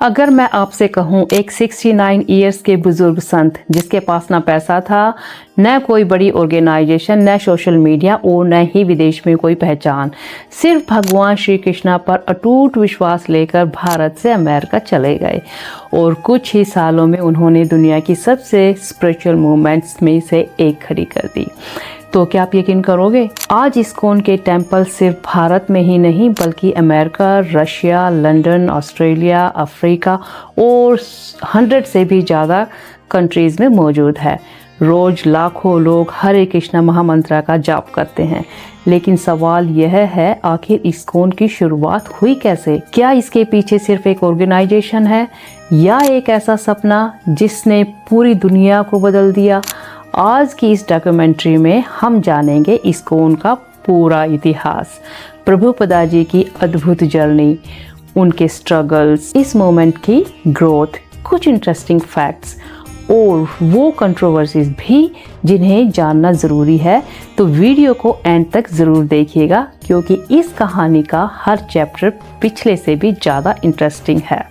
अगर मैं आपसे कहूँ एक 69 इयर्स के बुजुर्ग संत जिसके पास ना पैसा था, न कोई बड़ी ऑर्गेनाइजेशन, न सोशल मीडिया और न ही विदेश में कोई पहचान, सिर्फ भगवान श्री कृष्णा पर अटूट विश्वास लेकर भारत से अमेरिका चले गए और कुछ ही सालों में उन्होंने दुनिया की सबसे स्पिरिचुअल मूवमेंट्स में से एक खड़ी कर दी। तो क्या आप यकीन करोगे, आज इस्कॉन के टेम्पल सिर्फ भारत में ही नहीं बल्कि America, Russia, London, Australia, Africa और 100 से भी ज़्यादा कंट्रीज़ में मौजूद है। रोज़ लाखों लोग हरे कृष्णा महामंत्र का जाप करते हैं, लेकिन सवाल यह है, आखिर इस्कॉन की शुरुआत हुई कैसे? क्या इसके पीछे सिर्फ एक ऑर्गेनाइजेशन है या एक ऐसा सपना जिसने पूरी दुनिया को बदल दिया? आज की इस डॉक्यूमेंट्री में हम जानेंगे इस्कॉन का पूरा इतिहास, प्रभुपदा जी की अद्भुत जर्नी, उनके स्ट्रगल्स, इस मोमेंट की ग्रोथ, कुछ इंटरेस्टिंग फैक्ट्स और वो कंट्रोवर्सीज भी जिन्हें जानना ज़रूरी है। तो वीडियो को एंड तक ज़रूर देखिएगा क्योंकि इस कहानी का हर चैप्टर पिछले से भी ज़्यादा इंटरेस्टिंग है।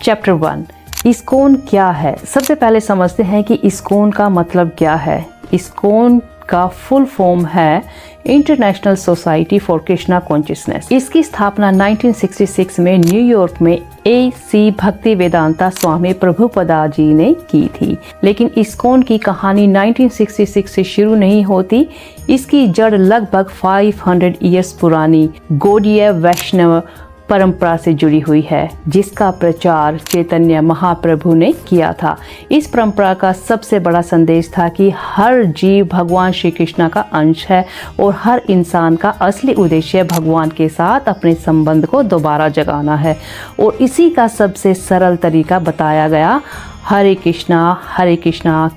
चैप्टर 1, इस्कॉन क्या है? सबसे पहले समझते हैं कि इस्कॉन का मतलब क्या है। इस्कॉन का फुल फॉर्म है international society for Krishna consciousness. इसकी स्थापना 1966 में न्यूयॉर्क में A.C. भक्ति वेदांता स्वामी प्रभुपदा जी ने की थी। लेकिन इस्कॉन की कहानी 1966 से शुरू नहीं होती। इसकी जड़ लगभग 500 ईयर्स पुरानी गौड़ीय वैष्णव परंपरा से जुड़ी हुई है, जिसका प्रचार चैतन्य महाप्रभु ने किया था। इस परंपरा का सबसे बड़ा संदेश था कि हर जीव भगवान श्री कृष्ण का अंश है और हर इंसान का असली उद्देश्य भगवान के साथ अपने संबंध को दोबारा जगाना है। और इसी का सबसे सरल तरीका बताया गया, हरे कृष्णा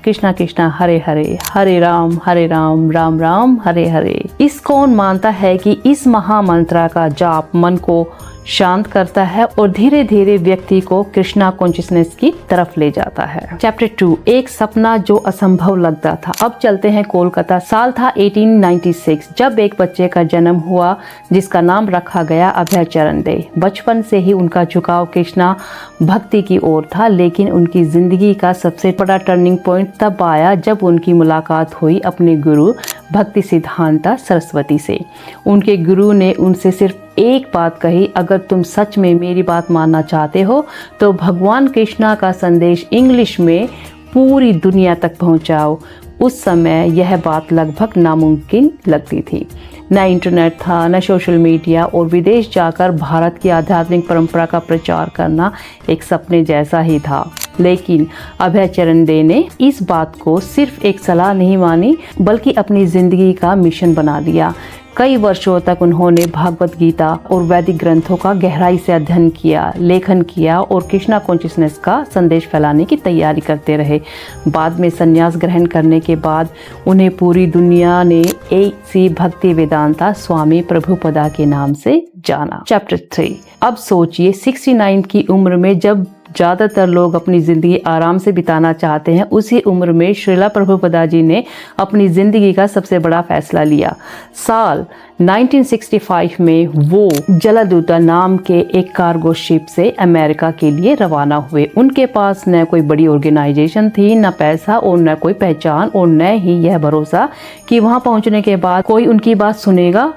कृष्णा कृष्णा हरे हरे, हरे राम राम राम हरे हरे। इस्कॉन मानता है कि इस महामंत्र का जाप मन को शांत करता है और धीरे धीरे व्यक्ति को कृष्णा कॉन्शियसनेस की तरफ ले जाता है। चैप्टर 2, एक सपना जो असंभव लगता था। अब चलते हैं कोलकाता। साल था 1896 जब एक बच्चे का जन्म हुआ जिसका नाम रखा गया अभय चरण दे। बचपन से ही उनका झुकाव कृष्णा भक्ति की ओर था, लेकिन उनकी जिंदगी का सबसे बड़ा टर्निंग पॉइंट तब आया जब उनकी मुलाकात हुई अपने गुरु भक्ति सिद्धांता सरस्वती से। उनके गुरु ने उनसे सिर्फ एक बात कही, अगर तुम सच में मेरी बात मानना चाहते हो तो भगवान कृष्णा का संदेश इंग्लिश में पूरी दुनिया तक पहुंचाओ। उस समय यह बात लगभग नामुमकिन लगती थी। न इंटरनेट था, न सोशल मीडिया, और विदेश जाकर भारत की आध्यात्मिक परंपरा का प्रचार करना एक सपने जैसा ही था। लेकिन अभय चरण दे ने इस बात को सिर्फ एक सलाह नहीं मानी बल्कि अपनी जिंदगी का मिशन बना दिया। कई वर्षों तक उन्होंने भागवत गीता और वैदिक ग्रंथों का गहराई से अध्ययन किया, लेखन किया और कृष्णा कॉन्शियसनेस का संदेश फैलाने की तैयारी करते रहे। बाद में संन्यास ग्रहण करने के बाद उन्हें पूरी दुनिया ने A.C. भक्ति वेदांता स्वामी प्रभुपदा के नाम से जाना। चैप्टर 3, अब सोचिए 69 की उम्र में जब ज़्यादातर लोग अपनी ज़िंदगी आराम से बिताना चाहते हैं, उसी उम्र में श्रीला प्रभुपदा जी ने अपनी ज़िंदगी का सबसे बड़ा फैसला लिया। साल 1965 में वो जलदूता नाम के एक कार्गो शिप से अमेरिका के लिए रवाना हुए। उनके पास न कोई बड़ी ऑर्गेनाइजेशन थी, न पैसा और न कोई पहचान और न ही यह भरोसा कि वहाँ पहुँचने के बाद कोई उनकी बात सुनेगा।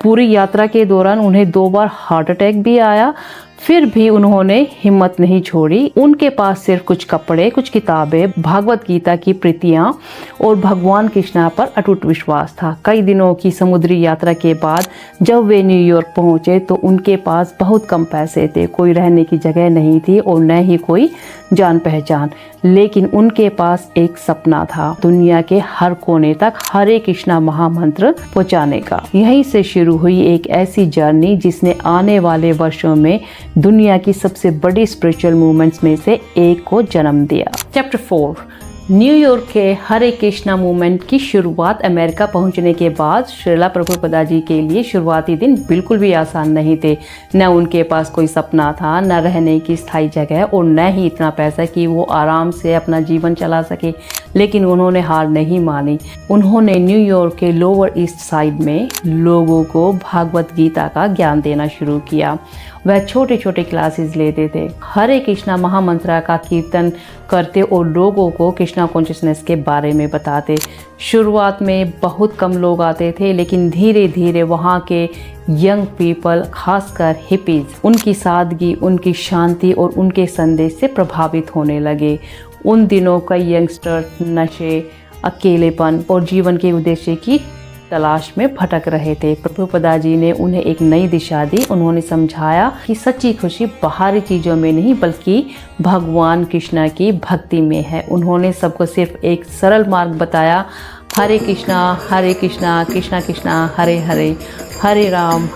पूरी यात्रा के दौरान उन्हें 2 बार हार्ट अटैक भी आया, फिर भी उन्होंने हिम्मत नहीं छोड़ी। उनके पास सिर्फ कुछ कपड़े, कुछ किताबें, भागवत गीता की प्रतियां और भगवान कृष्णा पर अटूट विश्वास था। कई दिनों की समुद्री यात्रा के बाद जब वे न्यूयॉर्क पहुंचे तो उनके पास बहुत कम पैसे थे, कोई रहने की जगह नहीं थी और न ही कोई जान पहचान। लेकिन उनके पास एक सपना था, दुनिया के हर कोने तक हरे कृष्णा महामंत्र पहुंचाने का। यहीं से शुरू हुई एक ऐसी जर्नी जिसने आने वाले वर्षों में दुनिया की सबसे बड़ी स्पिरिचुअल मूवमेंट्स में से एक को जन्म दिया। चैप्टर 4, न्यूयॉर्क के हरे कृष्णा मूवमेंट की शुरुआत। अमेरिका पहुंचने के बाद श्रीला प्रभुपदा जी के लिए शुरुआती दिन बिल्कुल भी आसान नहीं थे। न उनके पास कोई सपना था, न रहने की स्थायी जगह और न ही इतना पैसा कि वो आराम से अपना जीवन चला सके। लेकिन उन्होंने हार नहीं मानी। उन्होंने न्यूयॉर्क के लोअर ईस्ट साइड में लोगों को भागवत गीता का ज्ञान देना शुरू किया। वह छोटे छोटे क्लासेस लेते थे, हरे कृष्णा महामंत्र का कीर्तन करते और लोगों को कृष्णा कॉन्शियसनेस के बारे में बताते। शुरुआत में बहुत कम लोग आते थे, लेकिन धीरे धीरे वहाँ के यंग पीपल, खासकर हिपीज, उनकी सादगी, उनकी शांति और उनके संदेश से प्रभावित होने लगे। उन दिनों कई यंगस्टर्स नशे, अकेलेपन और जीवन के उद्देश्य की तलाश में भटक रहे थे। प्रभुपदा जी ने उन्हें एक नई दिशा दी। उन्होंने समझाया कि सच्ची खुशी बाहरी चीज़ों में नहीं, बल्कि भगवान कृष्ण की भक्ति में है। उन्होंने सबको सिर्फ एक सरल मार्ग बताया, हरे कृष्णा कृष्णा कृष्णा हरे हरे, हरे राम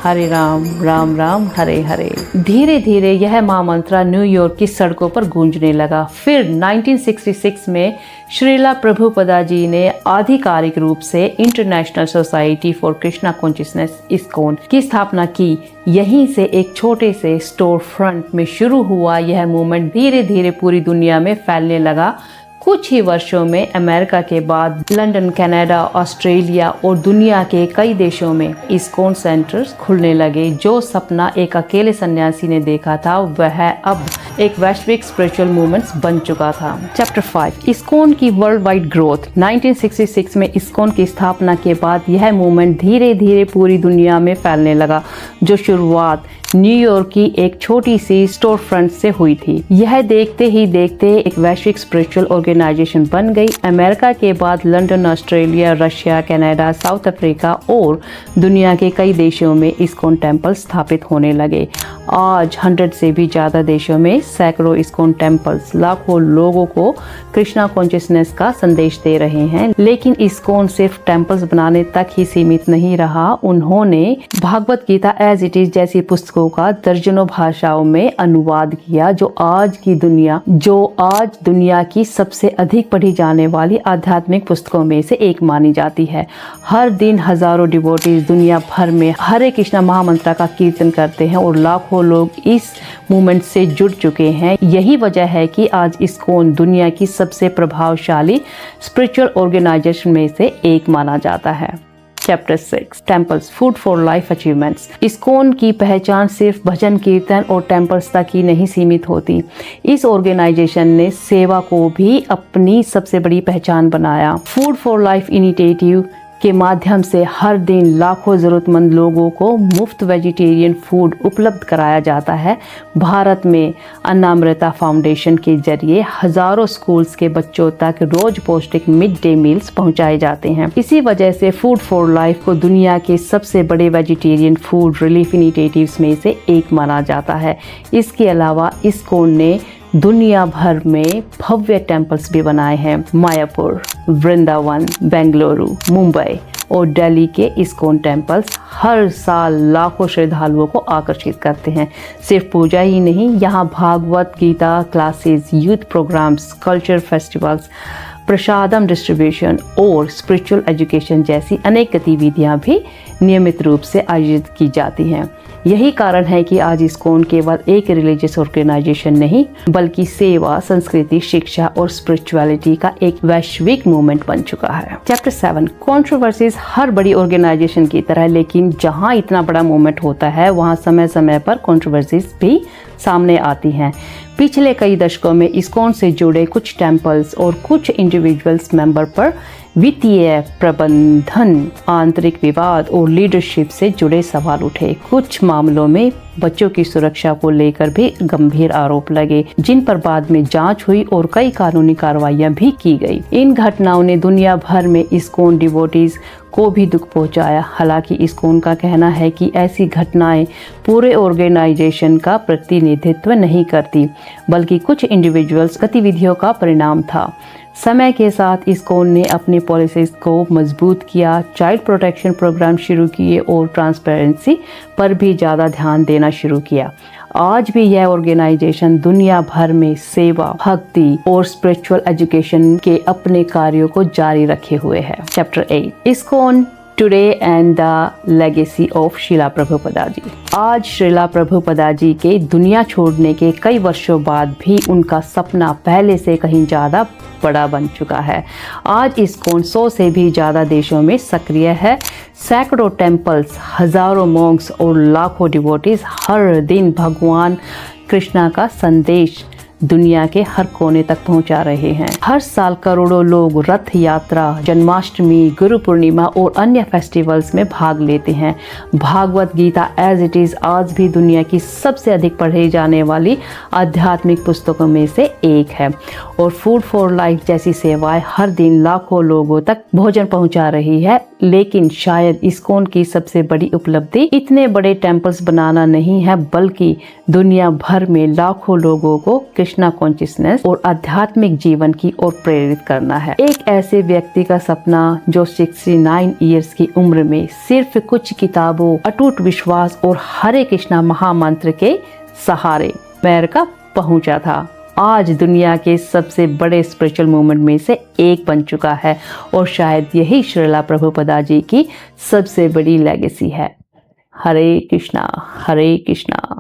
राम राम हरे हरे। धीरे धीरे यह महामंत्र न्यूयॉर्क की सड़कों पर गूंजने लगा। फिर 1966 में श्रीला प्रभुपदा जी ने आधिकारिक रूप से international society for Krishna consciousness ISKCON की स्थापना की। यहीं से एक छोटे से स्टोर फ्रंट में शुरू हुआ यह मूवमेंट धीरे धीरे पूरी दुनिया में फैलने लगा। कुछ ही वर्षों में अमेरिका के बाद लंदन, कनाडा, ऑस्ट्रेलिया और दुनिया के कई देशों में इस्कॉन सेंटर्स खुलने लगे। जो सपना एक अकेले सन्यासी ने देखा था, वह अब एक वैश्विक स्पिरिचुअल मूवमेंट बन चुका था। चैप्टर 5, इस्कॉन की वर्ल्ड वाइड ग्रोथ। 1966 में इस्कॉन की स्थापना के बाद यह मूवमेंट धीरे धीरे पूरी दुनिया में फैलने लगा, जो शुरुआत न्यूयॉर्क की एक छोटी सी स्टोर फ्रंट से हुई थी। यह देखते ही देखते एक वैश्विक स्पिरिचुअल ऑर्गेनाइजेशन बन गई। अमेरिका के बाद London, Australia, Russia, Canada, south Africa और दुनिया के कई देशों में इस्कॉन टेम्पल स्थापित होने लगे। आज 100 से भी ज़्यादा देशों में सैकड़ों इस्कॉन टेम्पल्स लाखों लोगों को कृष्णा कॉन्शियसनेस का संदेश दे रहे हैं। लेकिन इस्कॉन सिर्फ टेम्पल्स बनाने तक ही सीमित नहीं रहा। उन्होंने Bhagavad Gita as it is जैसी पुस्तकों का दर्जनों भाषाओं में अनुवाद किया, जो आज दुनिया की सबसे अधिक पढ़ी जाने वाली आध्यात्मिक पुस्तकों में से एक मानी जाती है। हर दिन हजारों डिवोटीज दुनिया भर में हरे कृष्णा महामंत्र का कीर्तन करते हैं और लाखों लोग इस मूवमेंट से जुड़ चुके हैं। यही वजह है कि आज इस्कॉन दुनिया की सबसे प्रभावशाली स्पिरिचुअल ऑर्गेनाइजेशन में से एक माना जाता है। Chapter 6, temples, food for life achievements. ISKCON की पहचान सिर्फ भजन कीर्तन और टेम्पल्स तक ही नहीं सीमित होती। इस ऑर्गेनाइजेशन ने सेवा को भी अपनी सबसे बड़ी पहचान बनाया। फूड फॉर लाइफ इनिशिएटिव के माध्यम से हर दिन लाखों ज़रूरतमंद लोगों को मुफ्त वेजिटेरियन फूड उपलब्ध कराया जाता है। भारत में अन्नामृता फाउंडेशन के जरिए हजारों स्कूल्स के बच्चों तक रोज पौष्टिक मिड डे मील्स पहुंचाए जाते हैं। इसी वजह से फूड फॉर लाइफ को दुनिया के सबसे बड़े वेजिटेरियन फूड रिलीफ इनिशिएटिव्स में से एक माना जाता है। इसके अलावा इस्कॉन ने दुनिया भर में भव्य टेम्पल्स भी बनाए हैं। मायापुर, वृंदावन, बेंगलुरु, मुंबई और दिल्ली के इस्कॉन टेम्पल्स हर साल लाखों श्रद्धालुओं को आकर्षित करते हैं। सिर्फ पूजा ही नहीं, यहाँ Bhagavad Gita classes, youth programmes, culture festivals, prasadam distribution और स्पिरिचुअल एजुकेशन जैसी अनेक गतिविधियाँ भी नियमित रूप से आयोजित की जाती हैं। यही कारण है कि आज इस्कॉन केवल एक रिलीजियस ऑर्गेनाइजेशन नहीं, बल्कि सेवा, संस्कृति, शिक्षा और स्पिरिचुअलिटी का एक वैश्विक मूवमेंट बन चुका है। Chapter 7, controversies. हर बड़ी ऑर्गेनाइजेशन की तरह, लेकिन जहां इतना बड़ा मूवमेंट होता है, वहां समय समय पर कंट्रोवर्सीज भी सामने आती हैं। पिछले कई दशकों में इस्कॉन से जुड़े कुछ टेम्पल्स और कुछ इंडिविजुअल्स मेंबर पर वित्तीय प्रबंधन, आंतरिक विवाद और लीडरशिप से जुड़े सवाल उठे। कुछ मामलों में बच्चों की सुरक्षा को लेकर भी गंभीर आरोप लगे, जिन पर बाद में जांच हुई और कई कानूनी कार्रवाइयां भी की गई। इन घटनाओं ने दुनिया भर में इस्कॉन डिवोटीज को भी दुख पहुंचाया। हालांकि इस्कॉन का कहना है कि ऐसी घटनाएं पूरे ऑर्गेनाइजेशन का प्रतिनिधित्व नहीं करती, बल्कि कुछ इंडिविजुअल्स गतिविधियों का परिणाम था। समय के साथ इस्कॉन ने अपनी पॉलिसीज को मजबूत किया, चाइल्ड प्रोटेक्शन प्रोग्राम शुरू किए और ट्रांसपेरेंसी पर भी ज़्यादा ध्यान देना शुरू किया। आज भी यह ऑर्गेनाइजेशन दुनिया भर में सेवा, भक्ति और स्पिरिचुअल एजुकेशन के अपने कार्यों को जारी रखे हुए है। Chapter 8, ISKCON today and the legacy of Shrila Prabhupada ji. आज श्रीला प्रभुपदा जी के दुनिया छोड़ने के कई वर्षों बाद भी उनका सपना पहले से कहीं ज़्यादा बड़ा बन चुका है। आज इस्कॉन 100 से भी ज़्यादा देशों में सक्रिय है। सैकड़ों टेम्पल्स, हजारों मॉन्क्स और लाखों डिवोटीज हर दिन भगवान कृष्णा का संदेश दुनिया के हर कोने तक पहुंचा रहे हैं। हर साल करोड़ों लोग रथ यात्रा, जन्माष्टमी, गुरु पूर्णिमा और अन्य फेस्टिवल्स में भाग लेते हैं। Bhagavad Gita as it is आज भी दुनिया की सबसे अधिक पढ़ी जाने वाली आध्यात्मिक पुस्तकों में से एक है और फूड फॉर लाइफ जैसी सेवाएं हर दिन लाखों लोगों तक भोजन पहुंचा रही है। लेकिन शायद इस्कॉन की सबसे बड़ी उपलब्धि इतने बड़े टेम्पल्स बनाना नहीं है, बल्कि दुनिया भर में लाखों लोगों को कृष्णा कॉन्शियसनेस और आध्यात्मिक जीवन की ओर प्रेरित करना है। एक ऐसे व्यक्ति का सपना जो 69 इयर्स की उम्र में सिर्फ कुछ किताबों, अटूट विश्वास और हरे कृष्णा महामंत्र के सहारे अमेरिका पहुंचा था, आज दुनिया के सबसे बड़े स्पिरिचुअल मूवमेंट में से एक बन चुका है और शायद यही श्रीला प्रभुपदा जी की सबसे बड़ी लेगेसी है। हरे कृष्णा, हरे कृष्णा।